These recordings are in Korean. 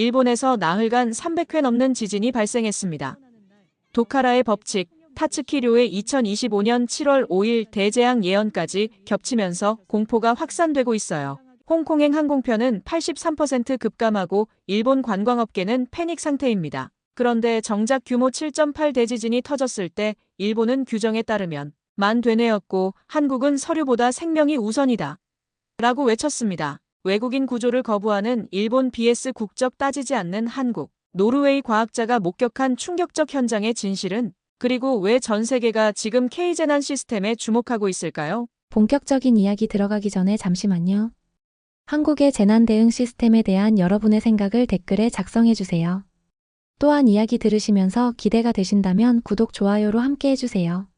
일본에서 나흘간 300회 넘는 지진이 발생했습니다. 도카라의 법칙, 타츠키료의 2025년 7월 5일 대재앙 예언까지 겹치면서 공포가 확산되고 있어요. 홍콩행 항공편은 83% 급감하고 일본 관광업계는 패닉 상태입니다. 그런데 정작 규모 7.8 대지진이 터졌을 때 일본은 규정에 따르면 만 되뇌었고 한국은 서류보다 생명이 우선이다 라고 외쳤습니다. 외국인 구조를 거부하는 일본 vs 국적 따지지 않는 한국. 노르웨이 과학자가 목격한 충격적 현장의 진실은? 그리고 왜 전 세계가 지금 K재난 시스템에 주목하고 있을까요? 본격적인 이야기 들어가기 전에 잠시만요. 한국의 재난 대응 시스템에 대한 여러분의 생각을 댓글에 작성해주세요. 또한 이야기 들으시면서 기대가 되신다면 구독, 좋아요로 함께 해주세요.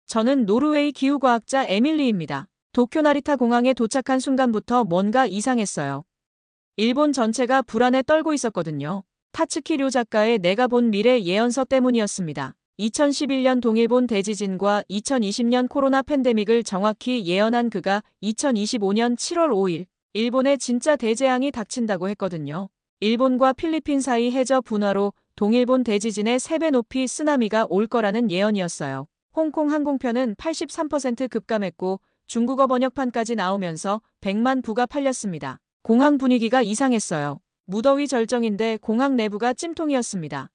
저는 노르웨이 기후과학자 에밀리입니다. 도쿄 나리타 공항에 도착한 순간부터 뭔가 이상했어요. 일본 전체가 불안에 떨고 있었거든요. 타츠키료 작가의 내가 본 미래 예언서 때문이었습니다. 2011년 동일본 대지진과 2020년 코로나 팬데믹을 정확히 예언한 그가 2025년 7월 5일 일본에 진짜 대재앙이 닥친다고 했거든요. 일본과 필리핀 사이 해저 분화로 동일본 대지진의 3배 높이 쓰나미가 올 거라는 예언이었어요. 홍콩 항공편은 83% 급감했고 중국어 번역판까지 나오면서 100만 부가 팔렸습니다. 공항 분위기가 이상했어요. 무더위 절정인데 공항 내부가 찜통이었습니다.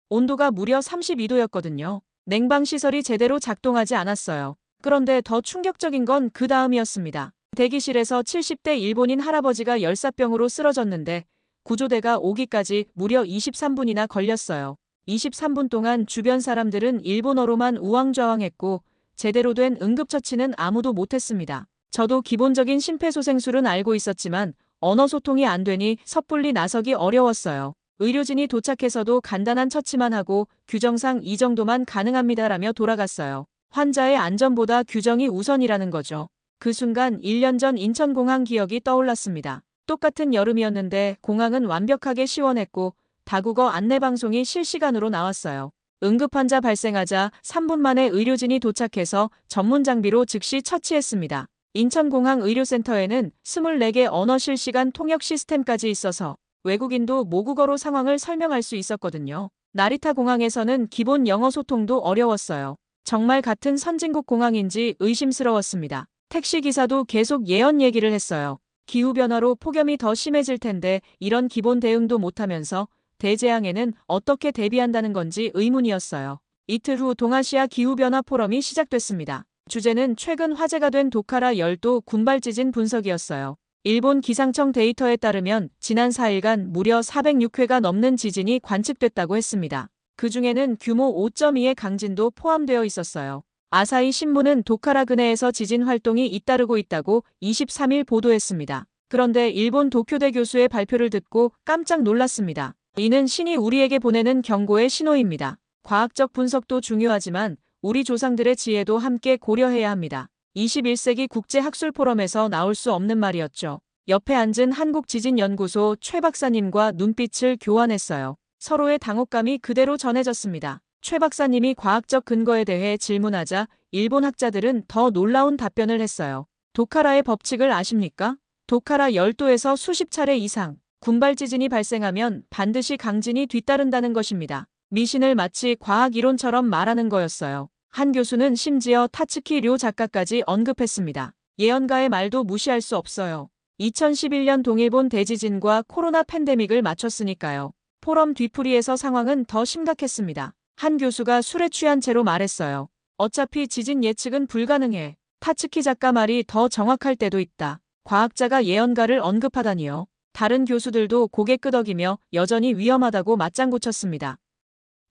온도가 무려 32도였거든요. 냉방시설이 제대로 작동하지 않았어요. 그런데 더 충격적인 건 그 다음이었습니다. 대기실에서 70대 일본인 할아버지가 열사병으로 쓰러졌는데 구조대가 오기까지 무려 23분이나 걸렸어요. 23분 동안 주변 사람들은 일본어로만 우왕좌왕했고 제대로 된 응급처치는 아무도 못했습니다. 저도 기본적인 심폐소생술은 알고 있었지만 언어 소통이 안 되니 섣불리 나서기 어려웠어요. 의료진이 도착해서도 간단한 처치만 하고 규정상 이 정도만 가능합니다라며 돌아갔어요. 환자의 안전보다 규정이 우선이라는 거죠. 그 순간 1년 전 인천공항 기억이 떠올랐습니다. 똑같은 여름이었는데 공항은 완벽하게 시원했고 다국어 안내방송이 실시간으로 나왔어요. 응급환자 발생하자 3분 만에 의료진이 도착해서 전문 장비로 즉시 처치했습니다. 인천공항 의료센터에는 24개 언어 실시간 통역 시스템까지 있어서 외국인도 모국어로 상황을 설명할 수 있었거든요. 나리타 공항에서는 기본 영어 소통도 어려웠어요. 정말 같은 선진국 공항인지 의심스러웠습니다. 택시기사도 계속 예언 얘기를 했어요. 기후변화로 폭염이 더 심해질 텐데 이런 기본 대응도 못하면서 대재앙에는 어떻게 대비한다는 건지 의문이었어요. 이틀 후 동아시아 기후변화 포럼이 시작됐습니다. 주제는 최근 화제가 된 도카라 열도 군발지진 분석이었어요. 일본 기상청 데이터에 따르면 지난 4일간 무려 406회가 넘는 지진이 관측됐다고 했습니다. 그 중에는 규모 5.2의 강진도 포함되어 있었어요. 아사히 신문은 도카라 근해에서 지진 활동이 잇따르고 있다고 23일 보도했습니다. 그런데 일본 도쿄대 교수의 발표를 듣고 깜짝 놀랐습니다. 이는 신이 우리에게 보내는 경고의 신호입니다. 과학적 분석도 중요하지만 우리 조상들의 지혜도 함께 고려해야 합니다. 21세기 국제학술 포럼에서 나올 수 없는 말이었죠. 옆에 앉은 한국지진연구소 최 박사님과 눈빛을 교환했어요. 서로의 당혹감이 그대로 전해졌습니다. 최 박사님이 과학적 근거에 대해 질문하자 일본 학자들은 더 놀라운 답변을 했어요. 도카라의 법칙을 아십니까? 도카라 열도에서 수십 차례 이상 군발지진이 발생하면 반드시 강진이 뒤따른다는 것입니다. 미신을 마치 과학 이론처럼 말하는 거였어요. 한 교수는 심지어 타츠키 료 작가까지 언급했습니다. 예언가의 말도 무시할 수 없어요. 2011년 동일본 대지진과 코로나 팬데믹을 맞췄으니까요. 포럼 뒤풀이에서 상황은 더 심각했습니다. 한 교수가 술에 취한 채로 말했어요. 어차피 지진 예측은 불가능해. 타츠키 작가 말이 더 정확할 때도 있다. 과학자가 예언가를 언급하다니요. 다른 교수들도 고개 끄덕이며 여전히 위험하다고 맞장구 쳤습니다.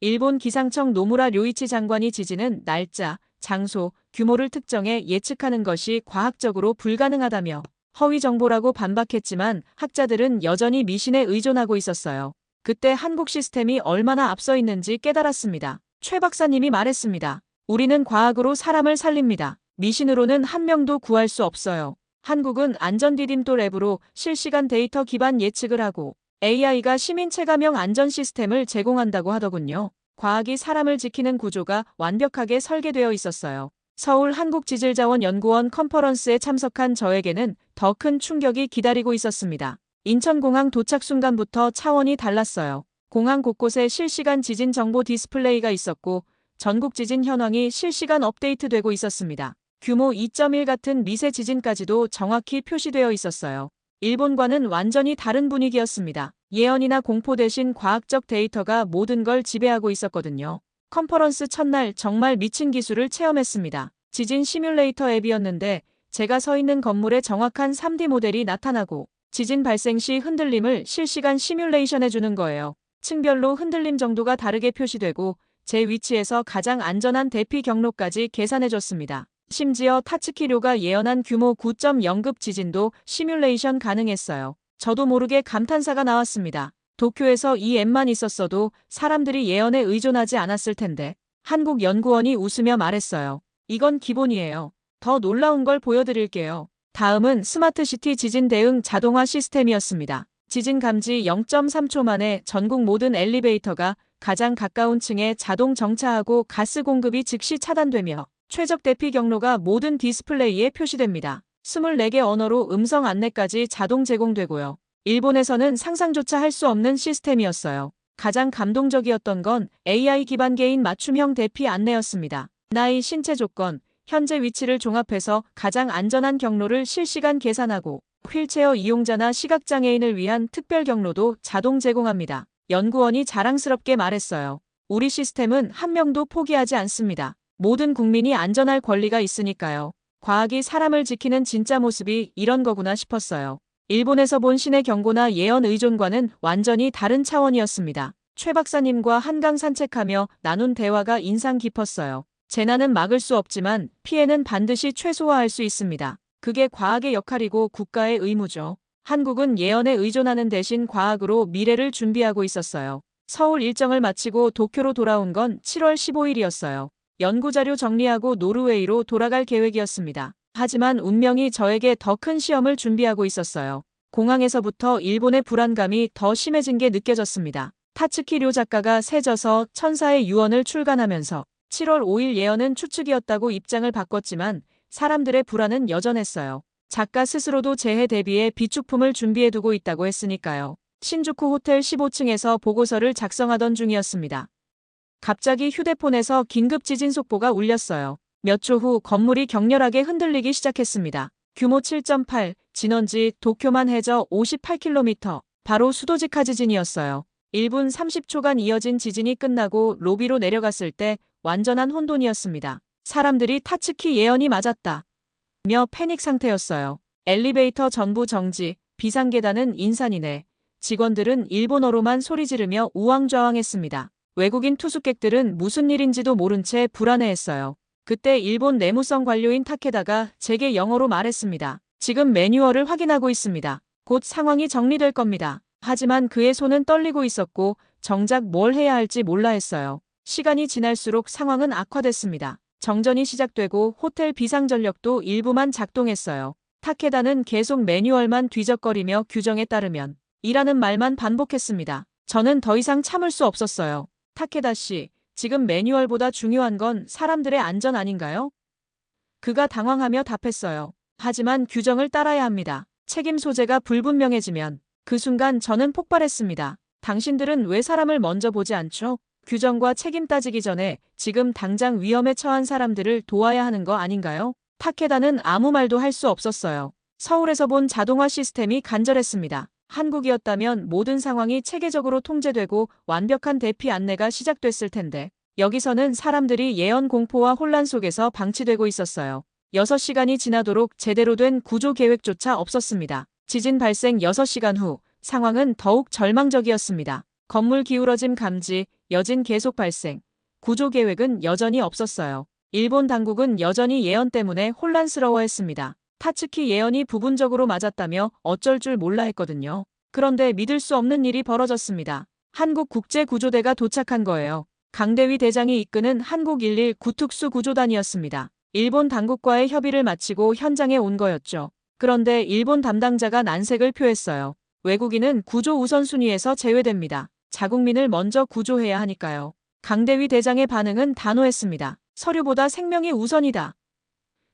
일본 기상청 노무라 료이치 장관이 지진은 날짜, 장소, 규모를 특정해 예측하는 것이 과학적으로 불가능하다며 허위 정보라고 반박했지만 학자들은 여전히 미신에 의존하고 있었어요. 그때 한국 시스템이 얼마나 앞서 있는지 깨달았습니다. 최 박사님이 말했습니다. 우리는 과학으로 사람을 살립니다. 미신으로는 한 명도 구할 수 없어요. 한국은 안전디딤돌 랩으로 실시간 데이터 기반 예측을 하고 AI가 시민 체감형 안전 시스템을 제공한다고 하더군요. 과학이 사람을 지키는 구조가 완벽하게 설계되어 있었어요. 서울 한국지질자원연구원 컨퍼런스에 참석한 저에게는 더 큰 충격이 기다리고 있었습니다. 인천공항 도착 순간부터 차원이 달랐어요. 공항 곳곳에 실시간 지진 정보 디스플레이가 있었고 전국 지진 현황이 실시간 업데이트되고 있었습니다. 규모 2.1 같은 미세 지진까지도 정확히 표시되어 있었어요. 일본과는 완전히 다른 분위기였습니다. 예언이나 공포 대신 과학적 데이터가 모든 걸 지배하고 있었거든요. 컨퍼런스 첫날 정말 미친 기술을 체험했습니다. 지진 시뮬레이터 앱이었는데 제가 서 있는 건물에 정확한 3D 모델이 나타나고 지진 발생 시 흔들림을 실시간 시뮬레이션해주는 거예요. 층별로 흔들림 정도가 다르게 표시되고 제 위치에서 가장 안전한 대피 경로까지 계산해줬습니다. 심지어 타츠키료가 예언한 규모 9.0급 지진도 시뮬레이션 가능했어요. 저도 모르게 감탄사가 나왔습니다. 도쿄에서 이 앱만 있었어도 사람들이 예언에 의존하지 않았을 텐데. 한국연구원이 웃으며 말했어요. 이건 기본이에요. 더 놀라운 걸 보여드릴게요. 다음은 스마트시티 지진 대응 자동화 시스템이었습니다. 지진 감지 0.3초 만에 전국 모든 엘리베이터가 가장 가까운 층에 자동 정차하고 가스 공급이 즉시 차단되며 최적 대피 경로가 모든 디스플레이에 표시됩니다. 24개 언어로 음성 안내까지 자동 제공되고요. 일본에서는 상상조차 할 수 없는 시스템이었어요. 가장 감동적이었던 건 AI 기반 개인 맞춤형 대피 안내였습니다. 나이, 신체 조건, 현재 위치를 종합해서 가장 안전한 경로를 실시간 계산하고 휠체어 이용자나 시각장애인을 위한 특별 경로도 자동 제공합니다. 연구원이 자랑스럽게 말했어요. 우리 시스템은 한 명도 포기하지 않습니다. 모든 국민이 안전할 권리가 있으니까요. 과학이 사람을 지키는 진짜 모습이 이런 거구나 싶었어요. 일본에서 본 신의 경고나 예언 의존과는 완전히 다른 차원이었습니다. 최 박사님과 한강 산책하며 나눈 대화가 인상 깊었어요. 재난은 막을 수 없지만 피해는 반드시 최소화할 수 있습니다. 그게 과학의 역할이고 국가의 의무죠. 한국은 예언에 의존하는 대신 과학으로 미래를 준비하고 있었어요. 서울 일정을 마치고 도쿄로 돌아온 건 7월 15일이었어요. 연구자료 정리하고 노르웨이로 돌아갈 계획이었습니다. 하지만 운명이 저에게 더 큰 시험을 준비하고 있었어요. 공항에서부터 일본의 불안감이 더 심해진 게 느껴졌습니다. 타츠키료 작가가 세져서 천사의 유언을 출간하면서 7월 5일 예언은 추측이었다고 입장을 바꿨지만 사람들의 불안은 여전했어요. 작가 스스로도 재해 대비해 비축품을 준비해두고 있다고 했으니까요. 신주쿠 호텔 15층에서 보고서를 작성하던 중이었습니다. 갑자기 휴대폰에서 긴급 지진 속보가 울렸어요. 몇 초 후 건물이 격렬하게 흔들리기 시작했습니다. 규모 7.8, 진원지 도쿄만 해저 58km, 바로 수도직하 지진이었어요. 1분 30초간 이어진 지진이 끝나고 로비로 내려갔을 때 완전한 혼돈이었습니다. 사람들이 타츠키 예언이 맞았다 며 패닉 상태였어요. 엘리베이터 전부 정지, 비상계단은 인산이네. 직원들은 일본어로만 소리 지르며 우왕좌왕했습니다. 외국인 투숙객들은 무슨 일인지도 모른 채 불안해했어요. 그때 일본 내무성 관료인 타케다가 제게 영어로 말했습니다. 지금 매뉴얼을 확인하고 있습니다. 곧 상황이 정리될 겁니다. 하지만 그의 손은 떨리고 있었고 정작 뭘 해야 할지 몰라 했어요. 시간이 지날수록 상황은 악화됐습니다. 정전이 시작되고 호텔 비상전력도 일부만 작동했어요. 타케다는 계속 매뉴얼만 뒤적거리며 규정에 따르면 이라는 말만 반복했습니다. 저는 더 이상 참을 수 없었어요. 타케다 씨, 지금 매뉴얼보다 중요한 건 사람들의 안전 아닌가요? 그가 당황하며 답했어요. 하지만 규정을 따라야 합니다. 책임 소재가 불분명해지면 그 순간 저는 폭발했습니다. 당신들은 왜 사람을 먼저 보지 않죠? 규정과 책임 따지기 전에 지금 당장 위험에 처한 사람들을 도와야 하는 거 아닌가요? 타케다는 아무 말도 할 수 없었어요. 서울에서 본 자동화 시스템이 간절했습니다. 한국이었다면 모든 상황이 체계적으로 통제되고 완벽한 대피 안내가 시작됐을 텐데 여기서는 사람들이 예언 공포와 혼란 속에서 방치되고 있었어요. 6시간이 지나도록 제대로 된 구조 계획조차 없었습니다. 지진 발생 6시간 후 상황은 더욱 절망적이었습니다. 건물 기울어짐 감지, 여진 계속 발생. 구조 계획은 여전히 없었어요. 일본 당국은 여전히 예언 때문에 혼란스러워했습니다. 타츠키 예언이 부분적으로 맞았다며 어쩔 줄 몰라 했거든요. 그런데 믿을 수 없는 일이 벌어졌습니다. 한국국제구조대가 도착한 거예요. 강대위 대장이 이끄는 한국119 특수구조단이었습니다. 일본 당국과의 협의를 마치고 현장에 온 거였죠. 그런데 일본 담당자가 난색을 표했어요. 외국인은 구조 우선순위에서 제외됩니다. 자국민을 먼저 구조해야 하니까요. 강대위 대장의 반응은 단호했습니다. 서류보다 생명이 우선이다.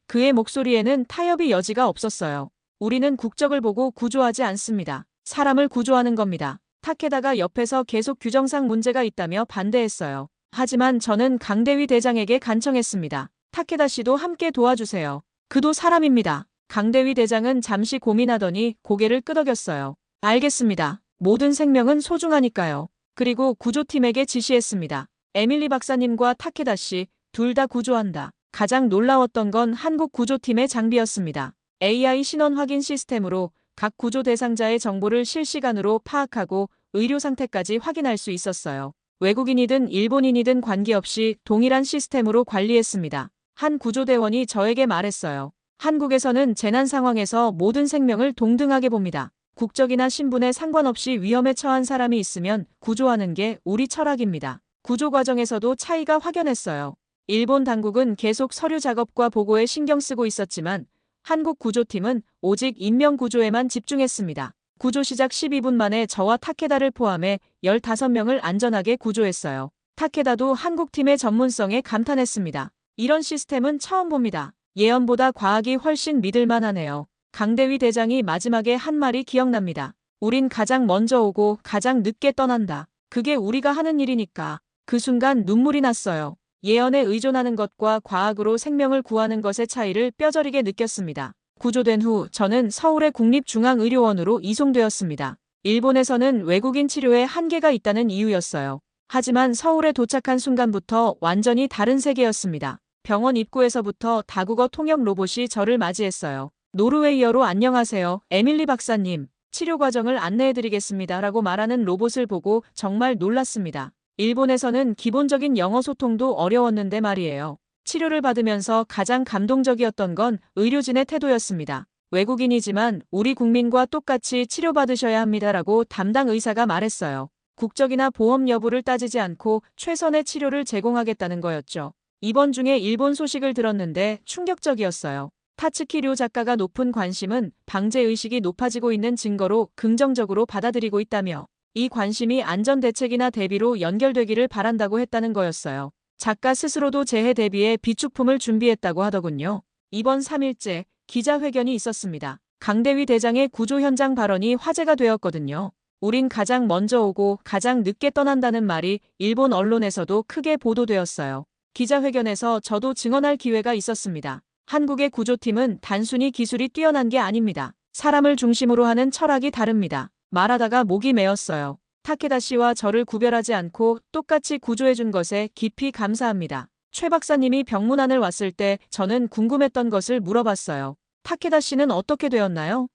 그의 목소리에는 타협의 여지가 없었어요. 우리는 국적을 보고 구조하지 않습니다. 사람을 구조하는 겁니다. 타케다가 옆에서 계속 규정상 문제가 있다며 반대했어요. 하지만 저는 강대위 대장에게 간청했습니다. 타케다 씨도 함께 도와주세요. 그도 사람입니다. 강대위 대장은 잠시 고민하더니 고개를 끄덕였어요. 알겠습니다. 모든 생명은 소중하니까요. 그리고 구조팀에게 지시했습니다. 에밀리 박사님과 타케다 씨 둘 다 구조한다. 가장 놀라웠던 건 한국 구조팀의 장비였습니다. AI 신원 확인 시스템으로 각 구조 대상자의 정보를 실시간으로 파악하고 의료 상태까지 확인할 수 있었어요. 외국인이든 일본인이든 관계없이 동일한 시스템으로 관리했습니다. 한 구조대원이 저에게 말했어요. 한국에서는 재난 상황에서 모든 생명을 동등하게 봅니다. 국적이나 신분에 상관없이 위험에 처한 사람이 있으면 구조하는 게 우리 철학입니다. 구조 과정에서도 차이가 확연했어요. 일본 당국은 계속 서류 작업과 보고에 신경 쓰고 있었지만 한국 구조팀은 오직 인명 구조에만 집중했습니다. 구조 시작 12분 만에 저와 타케다를 포함해 15명을 안전하게 구조했어요. 타케다도 한국팀의 전문성에 감탄했습니다. 이런 시스템은 처음 봅니다. 예언보다 과학이 훨씬 믿을만하네요. 강대위 대장이 마지막에 한 말이 기억납니다. 우린 가장 먼저 오고 가장 늦게 떠난다. 그게 우리가 하는 일이니까. 그 순간 눈물이 났어요. 예언에 의존하는 것과 과학으로 생명을 구하는 것의 차이를 뼈저리게 느꼈습니다. 구조된 후 저는 서울의 국립중앙의료원으로 이송되었습니다. 일본에서는 외국인 치료에 한계가 있다는 이유였어요. 하지만 서울에 도착한 순간부터 완전히 다른 세계였습니다. 병원 입구에서부터 다국어 통역 로봇이 저를 맞이했어요. 노르웨이어로 안녕하세요, 에밀리 박사님. 치료 과정을 안내해드리겠습니다. 라고 말하는 로봇을 보고 정말 놀랐습니다. 일본에서는 기본적인 영어 소통도 어려웠는데 말이에요. 치료를 받으면서 가장 감동적이었던 건 의료진의 태도였습니다. 외국인이지만 우리 국민과 똑같이 치료받으셔야 합니다라고 담당 의사가 말했어요. 국적이나 보험 여부를 따지지 않고 최선의 치료를 제공하겠다는 거였죠. 입원 중에 일본 소식을 들었는데 충격적이었어요. 타츠키 료 작가가 높은 관심은 방제의식이 높아지고 있는 증거로 긍정적으로 받아들이고 있다며 이 관심이 안전대책이나 대비로 연결되기를 바란다고 했다는 거였어요. 작가 스스로도 재해 대비에 비축품을 준비했다고 하더군요. 이번 3일째 기자회견이 있었습니다. 강대위 대장의 구조 현장 발언이 화제가 되었거든요. 우린 가장 먼저 오고 가장 늦게 떠난다는 말이 일본 언론에서도 크게 보도되었어요. 기자회견에서 저도 증언할 기회가 있었습니다. 한국의 구조팀은 단순히 기술이 뛰어난 게 아닙니다. 사람을 중심으로 하는 철학이 다릅니다. 말하다가 목이 메었어요. 타케다 씨와 저를 구별하지 않고 똑같이 구조해준 것에 깊이 감사합니다. 최 박사님이 병문안을 왔을 때 저는 궁금했던 것을 물어봤어요. 타케다 씨는 어떻게 되었나요?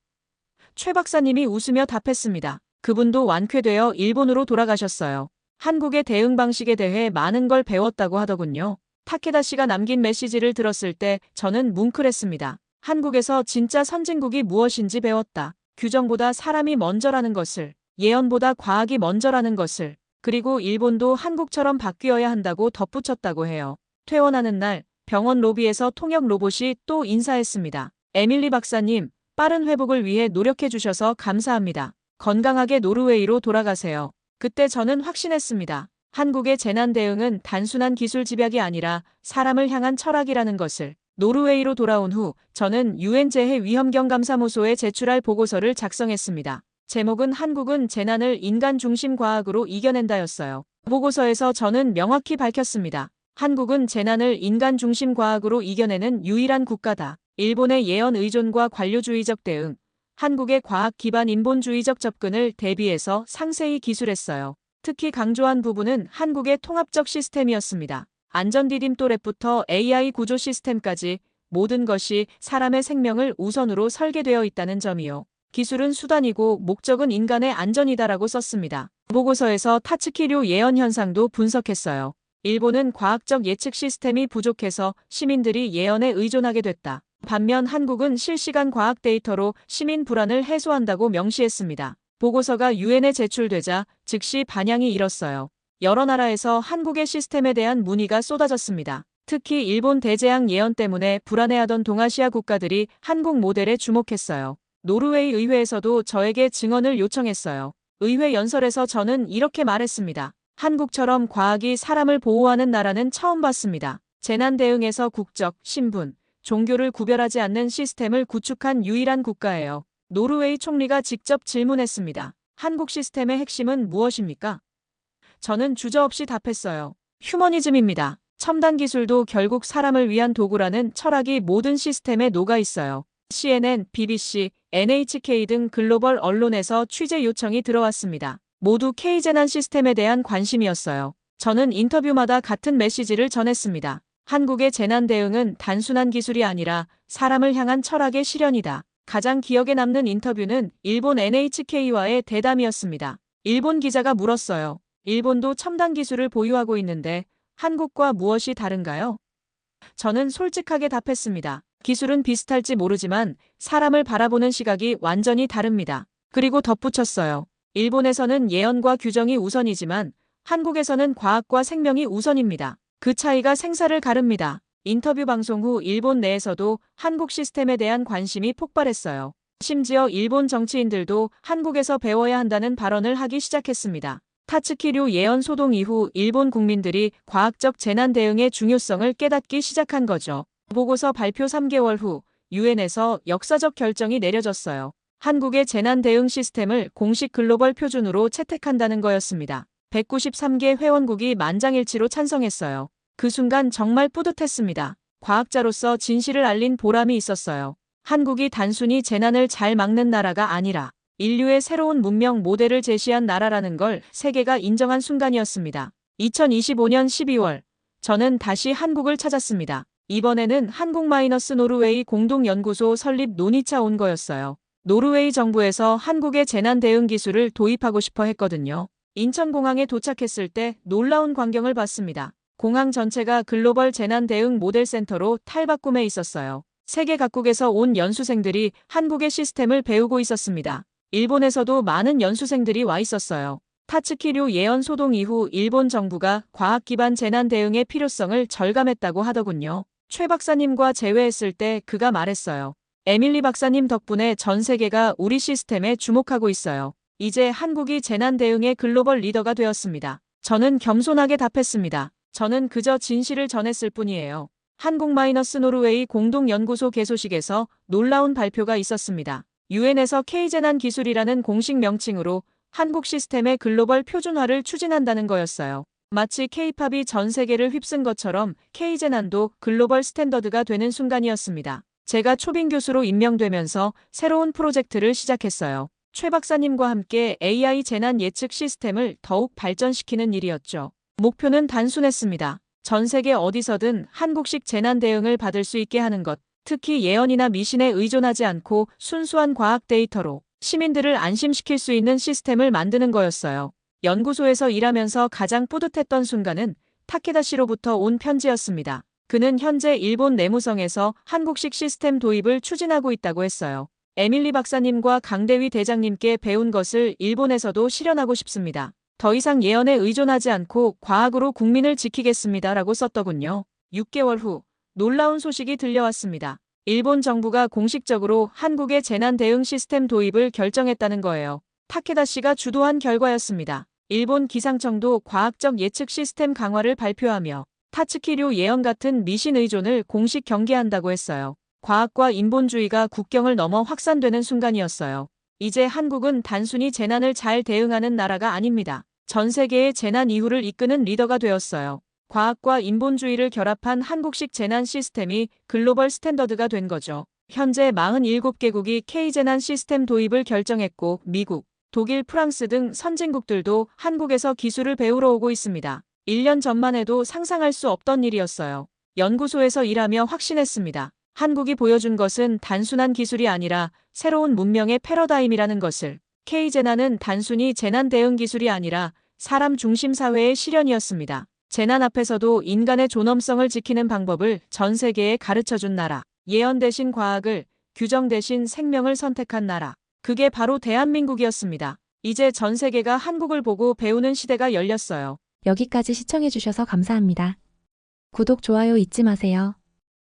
최 박사님이 웃으며 답했습니다. 그분도 완쾌되어 일본으로 돌아가셨어요. 한국의 대응 방식에 대해 많은 걸 배웠다고 하더군요. 타케다 씨가 남긴 메시지를 들었을 때 저는 뭉클했습니다. 한국에서 진짜 선진국이 무엇인지 배웠다. 규정보다 사람이 먼저라는 것을, 예언보다 과학이 먼저라는 것을, 그리고 일본도 한국처럼 바뀌어야 한다고 덧붙였다고 해요. 퇴원하는 날 병원 로비에서 통역 로봇이 또 인사했습니다. 에밀리 박사님, 빠른 회복을 위해 노력해 주셔서 감사합니다. 건강하게 노르웨이로 돌아가세요. 그때 저는 확신했습니다. 한국의 재난 대응은 단순한 기술 집약이 아니라 사람을 향한 철학이라는 것을. 노르웨이로 돌아온 후 저는 유엔 재해 위험경감사무소에 제출할 보고서를 작성했습니다. 제목은 한국은 재난을 인간 중심 과학으로 이겨낸다였어요. 보고서에서 저는 명확히 밝혔습니다. 한국은 재난을 인간 중심 과학으로 이겨내는 유일한 국가다. 일본의 예언 의존과 관료주의적 대응, 한국의 과학 기반 인본주의적 접근을 대비해서 상세히 기술했어요. 특히 강조한 부분은 한국의 통합적 시스템이었습니다. 안전디딤돌 앱부터 AI 구조 시스템까지 모든 것이 사람의 생명을 우선으로 설계되어 있다는 점이요. 기술은 수단이고 목적은 인간의 안전이다라고 썼습니다. 보고서에서 타츠키류 예언 현상도 분석했어요. 일본은 과학적 예측 시스템이 부족해서 시민들이 예언에 의존하게 됐다. 반면 한국은 실시간 과학 데이터로 시민 불안을 해소한다고 명시했습니다. 보고서가 유엔에 제출되자 즉시 반향이 일었어요. 여러 나라에서 한국의 시스템에 대한 문의가 쏟아졌습니다. 특히 일본 대재앙 예언 때문에 불안해하던 동아시아 국가들이 한국 모델에 주목했어요. 노르웨이 의회에서도 저에게 증언을 요청했어요. 의회 연설에서 저는 이렇게 말했습니다. 한국처럼 과학이 사람을 보호하는 나라는 처음 봤습니다. 재난 대응에서 국적, 신분, 종교를 구별하지 않는 시스템을 구축한 유일한 국가예요. 노르웨이 총리가 직접 질문했습니다. 한국 시스템의 핵심은 무엇입니까? 저는 주저없이 답했어요. 휴머니즘입니다. 첨단 기술도 결국 사람을 위한 도구라는 철학이 모든 시스템에 녹아 있어요. CNN, BBC, NHK 등 글로벌 언론에서 취재 요청이 들어왔습니다. 모두 K재난 시스템에 대한 관심이었어요. 저는 인터뷰마다 같은 메시지를 전했습니다. 한국의 재난 대응은 단순한 기술이 아니라 사람을 향한 철학의 실현이다. 가장 기억에 남는 인터뷰는 일본 NHK와의 대담이었습니다. 일본 기자가 물었어요. 일본도 첨단 기술을 보유하고 있는데 한국과 무엇이 다른가요? 저는 솔직하게 답했습니다. 기술은 비슷할지 모르지만 사람을 바라보는 시각이 완전히 다릅니다. 그리고 덧붙였어요. 일본에서는 예언과 규정이 우선이지만 한국에서는 과학과 생명이 우선입니다. 그 차이가 생사를 가릅니다. 인터뷰 방송 후 일본 내에서도 한국 시스템에 대한 관심이 폭발했어요. 심지어 일본 정치인들도 한국에서 배워야 한다는 발언을 하기 시작했습니다. 타츠키류 예언 소동 이후 일본 국민들이 과학적 재난 대응의 중요성을 깨닫기 시작한 거죠. 보고서 발표 3개월 후 유엔에서 역사적 결정이 내려졌어요. 한국의 재난 대응 시스템을 공식 글로벌 표준으로 채택한다는 거였습니다. 193개 회원국이 만장일치로 찬성했어요. 그 순간 정말 뿌듯했습니다. 과학자로서 진실을 알린 보람이 있었어요. 한국이 단순히 재난을 잘 막는 나라가 아니라 인류의 새로운 문명 모델을 제시한 나라라는 걸 세계가 인정한 순간이었습니다. 2025년 12월, 저는 다시 한국을 찾았습니다. 이번에는 한국-노르웨이 공동연구소 설립 논의차 온 거였어요. 노르웨이 정부에서 한국의 재난 대응 기술을 도입하고 싶어 했거든요. 인천공항에 도착했을 때 놀라운 광경을 봤습니다. 공항 전체가 글로벌 재난 대응 모델 센터로 탈바꿈해 있었어요. 세계 각국에서 온 연수생들이 한국의 시스템을 배우고 있었습니다. 일본에서도 많은 연수생들이 와 있었어요. 타츠키류 예언 소동 이후 일본 정부가 과학 기반 재난 대응의 필요성을 절감했다고 하더군요. 최 박사님과 재회했을 때 그가 말했어요. 에밀리 박사님 덕분에 전 세계가 우리 시스템에 주목하고 있어요. 이제 한국이 재난 대응의 글로벌 리더가 되었습니다. 저는 겸손하게 답했습니다. 저는 그저 진실을 전했을 뿐이에요. 한국-노르웨이 공동연구소 개소식에서 놀라운 발표가 있었습니다. 유엔에서 K재난 기술이라는 공식 명칭으로 한국 시스템의 글로벌 표준화를 추진한다는 거였어요. 마치 K-팝이 전 세계를 휩쓴 것처럼 K재난도 글로벌 스탠더드가 되는 순간이었습니다. 제가 초빙 교수로 임명되면서 새로운 프로젝트를 시작했어요. 최 박사님과 함께 AI 재난 예측 시스템을 더욱 발전시키는 일이었죠. 목표는 단순했습니다. 전 세계 어디서든 한국식 재난 대응을 받을 수 있게 하는 것, 특히 예언이나 미신에 의존하지 않고 순수한 과학 데이터로 시민들을 안심시킬 수 있는 시스템을 만드는 거였어요. 연구소에서 일하면서 가장 뿌듯했던 순간은 타케다 씨로부터 온 편지였습니다. 그는 현재 일본 내무성에서 한국식 시스템 도입을 추진하고 있다고 했어요. 에밀리 박사님과 강대위 대장님께 배운 것을 일본에서도 실현하고 싶습니다. 더 이상 예언에 의존하지 않고 과학으로 국민을 지키겠습니다라고 썼더군요. 6개월 후 놀라운 소식이 들려왔습니다. 일본 정부가 공식적으로 한국의 재난 대응 시스템 도입을 결정했다는 거예요. 타케다 씨가 주도한 결과였습니다. 일본 기상청도 과학적 예측 시스템 강화를 발표하며 타츠키류 예언 같은 미신 의존을 공식 경계한다고 했어요. 과학과 인본주의가 국경을 넘어 확산되는 순간이었어요. 이제 한국은 단순히 재난을 잘 대응하는 나라가 아닙니다. 전 세계의 재난 이후를 이끄는 리더가 되었어요. 과학과 인본주의를 결합한 한국식 재난 시스템이 글로벌 스탠더드가 된 거죠. 현재 47개국이 K재난 시스템 도입을 결정했고 미국, 독일, 프랑스 등 선진국들도 한국에서 기술을 배우러 오고 있습니다. 1년 전만 해도 상상할 수 없던 일이었어요. 연구소에서 일하며 확신했습니다. 한국이 보여준 것은 단순한 기술이 아니라 새로운 문명의 패러다임이라는 것을. K재난은 단순히 재난 대응 기술이 아니라 사람 중심 사회의 실현이었습니다. 재난 앞에서도 인간의 존엄성을 지키는 방법을 전 세계에 가르쳐준 나라. 예언 대신 과학을, 규정 대신 생명을 선택한 나라. 그게 바로 대한민국이었습니다. 이제 전 세계가 한국을 보고 배우는 시대가 열렸어요. 여기까지 시청해주셔서 감사합니다. 구독, 좋아요 잊지 마세요.